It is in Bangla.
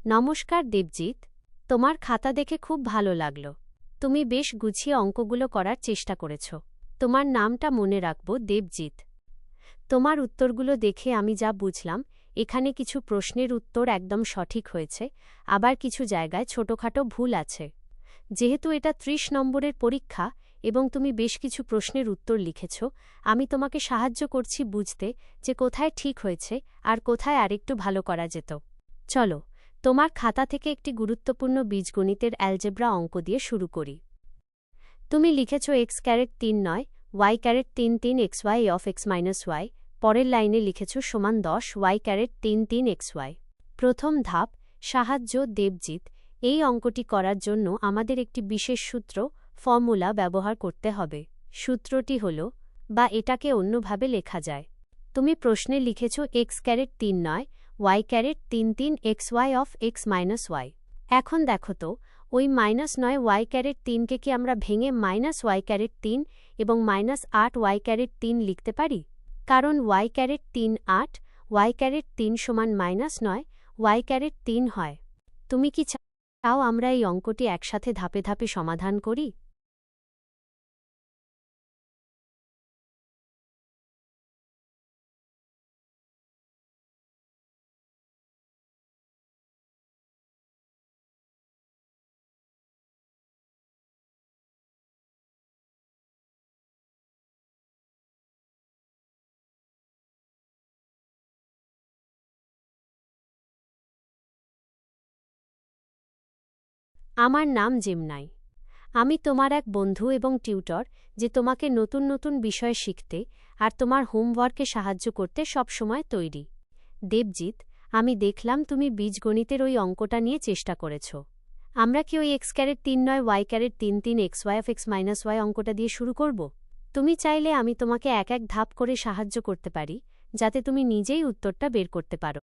নমস্কার দেবজিৎ, তোমার খাতা দেখে খুব ভালো লাগলো। তুমি বেশ গুছিয়ে অঙ্কগুলো করার চেষ্টা করেছ। তোমার নামটা মনে রাখব, দেবজিৎ। তোমার উত্তরগুলো দেখে আমি যা বুঝলাম, এখানে কিছু প্রশ্নের উত্তর একদম সঠিক হয়েছে, আবার কিছু জায়গায় ছোটখাটো ভুল আছে। যেহেতু এটা ৩০ নম্বরের পরীক্ষা এবং তুমি বেশ কিছু প্রশ্নের উত্তর লিখেছ, আমি তোমাকে সাহায্য করছি বুঝতে যে কোথায় ঠিক হয়েছে আর কোথায় আরেকটু ভালো করা যেত। চলো, তোমার খাতা থেকে একটি গুরুত্বপূর্ণ বীজগণিতের অ্যালজেব্রা অঙ্ক দিয়ে শুরু করি। তুমি লিখেছ x⁻3 নয়, y⁻3 3 xy of x - y, পরের লাইনে লিখেছ সমান 10 y⁻3 3 xy। প্রথম ধাপ, সাহায্য দেবজিৎ। এই অঙ্কটি করার জন্য আমাদের একটি বিশেষ সূত্র, ফর্মুলা ব্যবহার করতে হবে। সূত্রটি হল, বা এটাকে অন্যভাবে লেখা যায়। তুমি প্রশ্নে লিখেছ x⁻3 নয়, y⁻3 3 xy of x - y। এখন দেখো তো, ওই -9 y⁻3কে কি আমরা ভেঙে -y⁻3 এবং -8 y⁻3 লিখতে পারি? কারণ y⁻3 8, y⁻3 সমান -9, y⁻3 হয়। তুমি কি চাও আমরা এই অঙ্কটি একসাথে ধাপে ধাপে সমাধান করি? আমার নাম জিমনাই। আমি তোমার এক বন্ধু এবং টিউটর, যে তোমাকে নতুন নতুন বিষয় শিখতে আর তোমার হোমওয়ার্কে সাহায্য করতে সবসময় তৈরি। দেবজিৎ, আমি দেখলাম তুমি বীজগণিতের ওই অঙ্কটা নিয়ে চেষ্টা করেছ। আমরা কি ওই x⁻3 নয় y⁻3 3 xy of x - y অঙ্কটা দিয়ে শুরু করব? তুমি চাইলে আমি তোমাকে এক এক ধাপ করে সাহায্য করতে পারি, যাতে তুমি নিজেই উত্তরটা বের করতে পারো।